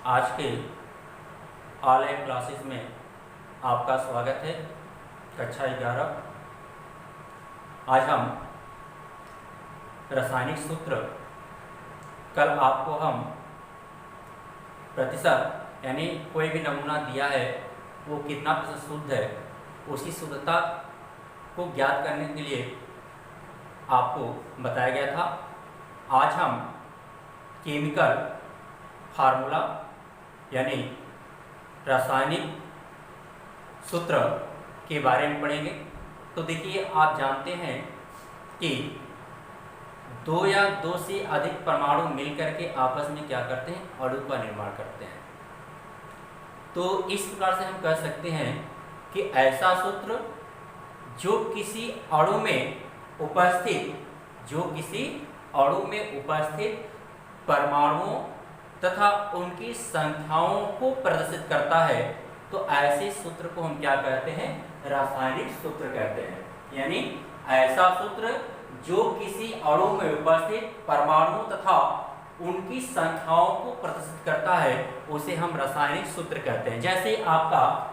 आज के online classes में आपका स्वागत है। कक्षा 11। आज हम रासायनिक सूत्र, कल आपको हम प्रतिशत यानी कोई भी नमूना दिया है वो कितना प्रतिशत शुद्ध है, उसकी शुद्धता को ज्ञात करने के लिए आपको बताया गया था। आज हम केमिकल फार्मूला यानी रासायनिक सूत्र के बारे में पढ़ेंगे। तो देखिए, आप जानते हैं कि दो या दो से अधिक परमाणु मिलकर के आपस में क्या करते हैं, अणु का निर्माण करते हैं। तो इस प्रकार से हम कह सकते हैं कि ऐसा सूत्र जो किसी अणु में उपस्थित परमाणुओं तथा उनकी संख्याओं को प्रदर्शित करता है, तो ऐसे सूत्र को हम क्या कहते हैं, रासायनिक सूत्र कहते हैं। यानी ऐसा सूत्र जो किसी अणु में उपस्थित परमाणुओं तथा उनकी संख्याओं को प्रदर्शित करता है, उसे हम रासायनिक सूत्र कहते हैं। जैसे आपका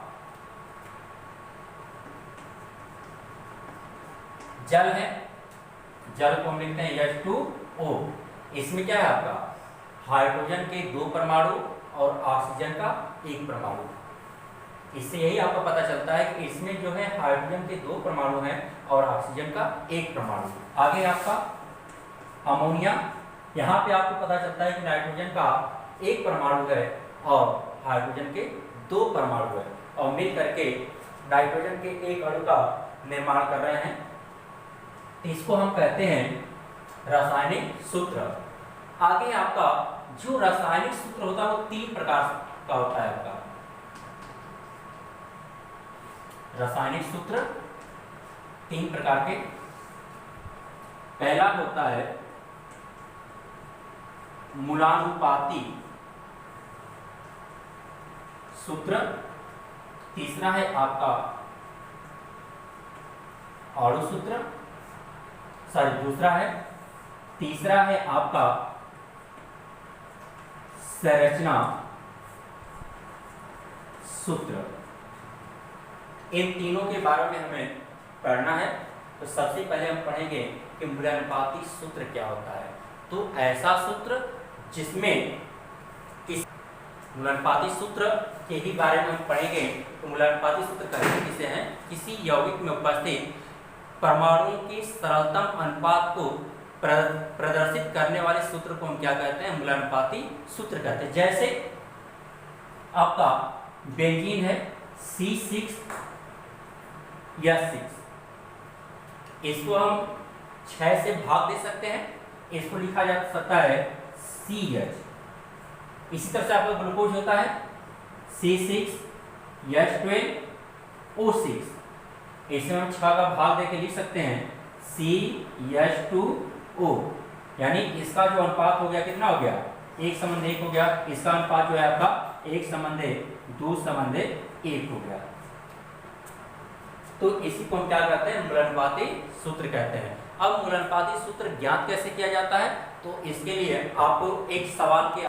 जल है, जल को हम लिखते हैं H2O। इसमें क्या है, आपका हाइड्रोजन के 2 परमाणु और ऑक्सीजन का 1 परमाणु। इससे यही आपको पता चलता है कि इसमें जो है हाइड्रोजन के 2 परमाणु हैं और ऑक्सीजन का 1 परमाणु। आगे आपका अमोनिया, यहाँ पे आपको पता चलता है कि नाइट्रोजन का 1 परमाणु है और हाइड्रोजन के 2 परमाणु है, और मिल करके नाइट्रोजन के 1 अणु का निर्माण कर रहे हैं। इसको हम कहते हैं रासायनिक सूत्र। आगे आपका जो रासायनिक सूत्र होता है वो 3 प्रकार का होता है। आपका रासायनिक सूत्र 3 प्रकार के। पहला होता है मूलानुपाती सूत्र, तीसरा है आपका अणु सूत्र, तीसरा है आपका संरचना सूत्र। इन तीनों के बारे में हमें पढ़ना है। तो सबसे पहले हम पढ़ेंगे कि मूलानुपाती सूत्र क्या होता है। तो ऐसा सूत्र जिसमें मूलानुपाती सूत्र के ही बारे में हम पढ़ेंगे। तो मूलानुपाती सूत्र कहते किसे हैं, किसी यौगिक में उपस्थित परमाणुओं के सरलतम अनुपात को प्रदर्शित करने वाले सूत्र को हम क्या कहते हैं, मूलानुपाती सूत्र कहते हैं। जैसे आपका बेंजीन है C6H6, इसको हम 6 से भाग दे सकते हैं, इसको लिखा जा सकता है CH। इसी तरह से आपका ग्लूकोज होता है C6H12O6, इसमें हम 6 का भाग देके लिख सकते हैं CH2O। यानी इसका जो अनुपात हो गया, कितना हो गया, 1:1 हो गया। इसका अनुपात जो है आपका 1:2:1 हो गया। तो इसी को हम क्या कहते हैं, मूलानुपाती सूत्र कहते हैं। अब मूलानुपाती सूत्र ज्ञात कैसे किया जाता है, तो इसके लिए आपको एक सवाल के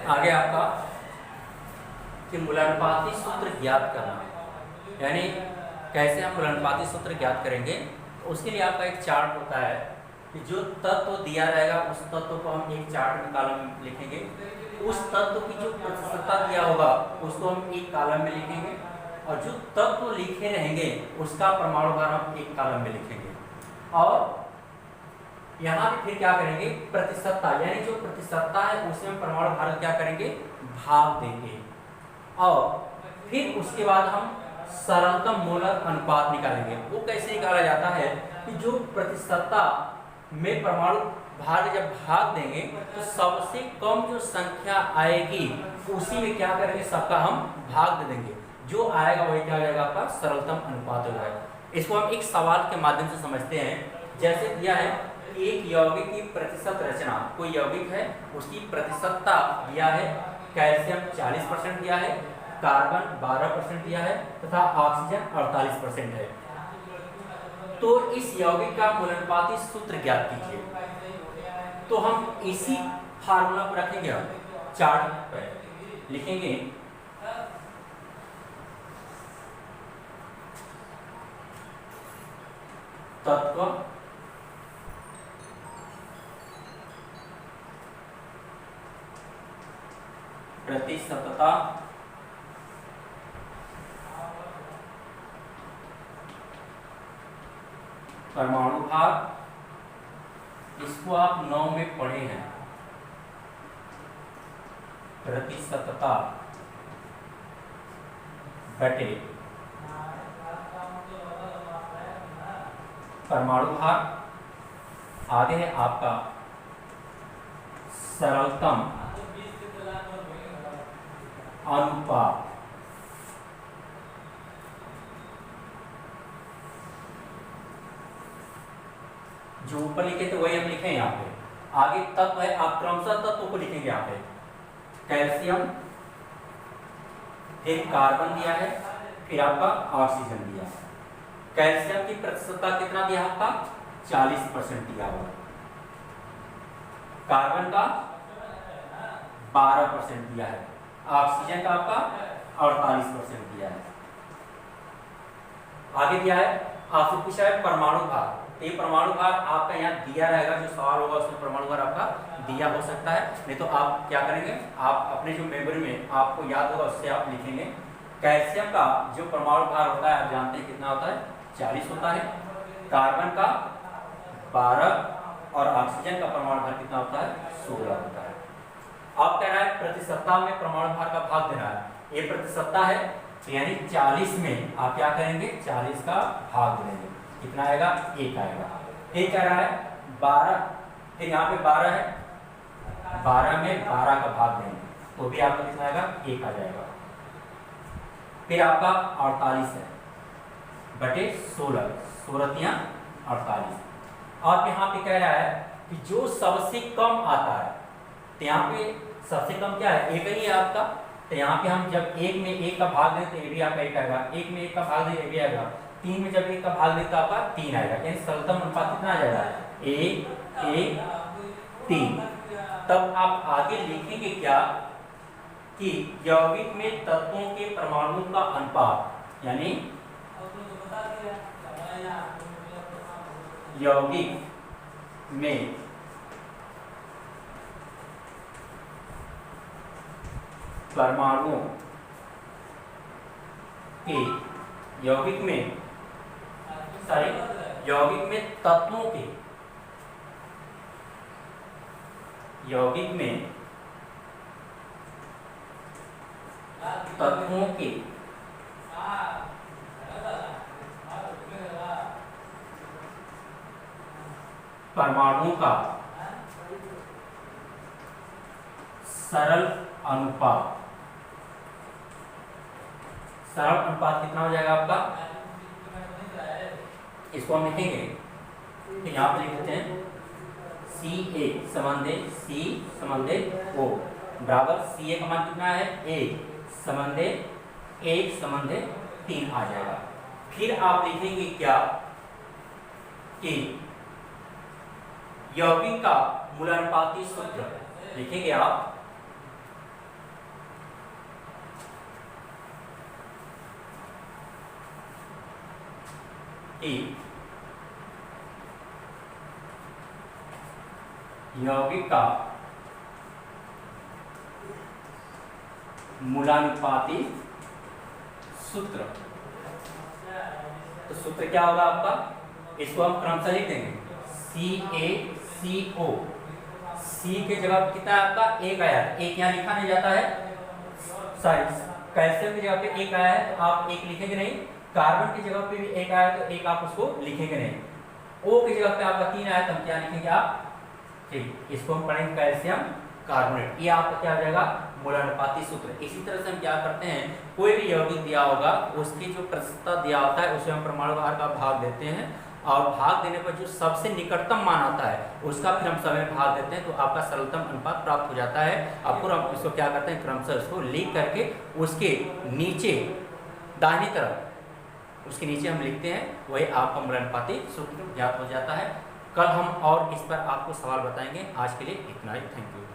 आगे आपका कि मूलानुपाती सूत्र ज्ञात करना है, यानी कैसे हम मूलानुपाती सूत्र ज्ञात करेंगे। तो उसके लिए आपका एक चार्ट होता है कि जो तत्व दिया रहेगा उस तत्व को हम एक चार्ट में कॉलम में लिखेंगे। उस तत्व की जो प्रतिशतता दिया होगा उसको हम एक कॉलम में लिखेंगे, और जो तत्व लिखे रहेंगे उसका परमाणु भार हम एक कॉलम में लिखेंगे। और यहाँ पे फिर क्या करेंगे, प्रतिशतता यानी जो प्रतिशतता है उसमें परमाणु भार क्या करेंगे, भाग देंगे। और फिर उसके बाद हम सरलतम मोलर अनुपात निकालेंगे। वो कैसे निकाला जाता है कि जो प्रतिशतता में परमाणु भार जब भाग देंगे तो सबसे कम जो संख्या आएगी उसी में क्या करेंगे, सबका हम भाग दे देंगे। जो आएगा वही क्या हो जाएगा, आपका सरलतम अनुपात हो जाएगा। इसको हम एक सवाल के माध्यम से समझते हैं। जैसे दिया है कि एक यौगिक की प्रतिशत रचना, कोई यौगिक है उसकी प्रतिशतता दिया है, कैल्शियम 40% दिया है, कार्बन 12% दिया है तथा ऑक्सीजन 48% है। तो इस यौगिक का मूलानुपाती सूत्र ज्ञात कीजिए। तो हम इसी फार्मूला को रखेंगे। चार्ट पे लिखेंगे तत्व प्रतिशतता परमाणु भार, इसको आप 9 में पढ़े हैं, प्रतिशतता बटे परमाणु भार, आगे है आपका सरलतम अनुपात, जो ऊपर लिखे थे वही हम लिखे यहाँ पे। आगे तत्व है, आप क्रमशः तत्व को लिखेंगे यहाँ पे। कैल्शियम, फिर कार्बन दिया है, फिर आपका ऑक्सीजन दिया है। कैल्शियम की प्रतिशतता कितना दिया आपका 40% दिया हुआ, कार्बन का 12% दिया है, ऑक्सीजन का आपका 48% दिया है। आगे दिया है आपसे पूछा है परमाणु भार, ये परमाणु भार आपका यहाँ दिया रहेगा, जो सवाल होगा उसमें परमाणु भार आपका दिया हो सकता है, नहीं तो आप क्या करेंगे, आप अपने जो मेमोरी में आपको याद होगा उससे आप लिखेंगे। कैल्शियम का जो परमाणु भार होता है आप जानते हैं कितना होता है 40 होता है, कार्बन का 12 और ऑक्सीजन का परमाणु भार कितना होता है 16 होता है। अब कह रहा है प्रतिशतता में परमाणु भार का भाग देना है, ये प्रतिशतता है यानी 40 में आप क्या करेंगे 40 का भाग देंगे, कितना आएगा 1 आएगा। ये कह रहा है 12, फिर यहाँ पे 12 है, 12 में 12 का भाग देंगे तो भी आपका कितना आएगा 1 आ जाएगा। फिर आपका 48 है बटे 16, 16 48। आप यहाँ पे कह रहा है कि जो सबसे कम आता है, तो यहाँ पे सबसे कम क्या है 1 ही है आपका, तो यहाँ पे हम जब 1 में 1 का भाग दें तो ये भी आपका 1 आएगा, 1 में 1 का भाग दें ये भी आएगा, 3 में जब 1 का भाग दें तो आपका 3 आएगा, यानी सरलतम अनुपात कितना आ जाएगा 1 1 3। तब आप आगे लिखेंगे क्या कि यौगिक में तत्वों के परमाणुओं का अनुपात, यानी यौगिक में परमाणुओं के यौगिक में तत्वों के यौगिक में तत्वों के परमाणुओं का सरल अनुपात, सरल अनुपात कितना हो जाएगा आपका, इसको हम लिखेंगे तो यहाँ पे लिख देते हैं CA समंदे O बराबर CA का मान कितना है 1 समंदे 3 आ जाएगा। फिर आप लिखेंगे क्या कि यौगिक का मूलानुपाती सूत्र लिखेंगे आप कि यौगिक का मूलानुपाती सूत्र, तो सूत्र क्या होगा आपका, इसको हम क्रमशः लिख देंगे CaCO, C के जगह कितना है आपका 1 आया है, 1 यहाँ लिखा नहीं जाता है, सॉरी कैल्शियम की जगह पे 1 आया है तो आप 1 लिखेंगे नहीं, कार्बन की जगह पे भी 1 आया तो 1 आप उसको लिखेंगे नहीं, O की जगह पे आपका 3 आया तो हम क्या लिखेंगे आप, ठीक, इसको हम पढ़ेंगे कैल्शियम कार्बोनेट, ये आपका क्या हो जाएगा मूलानुपाती सूत्र। इसी तरह से हम क्या करते हैं, कोई भी यौगिक दिया होगा उसकी जो प्रतिशतता दिया होता है उसे हम परमाणु भार का भाग देते हैं, और भाग देने पर जो सबसे निकटतम मान आता है उसका फिर हम समय भाग देते हैं, तो आपका सरलतम अनुपात प्राप्त हो जाता है। अब हम इसको क्या करते हैं क्रमशः इसको लिख करके उसके नीचे दाहिनी तरफ उसके नीचे हम लिखते हैं, वही आपका मूलानुपाती सूत्र ज्ञात हो जाता है। कल हम और इस पर आपको सवाल बताएंगे। आज के लिए इतना ही, थैंक यू।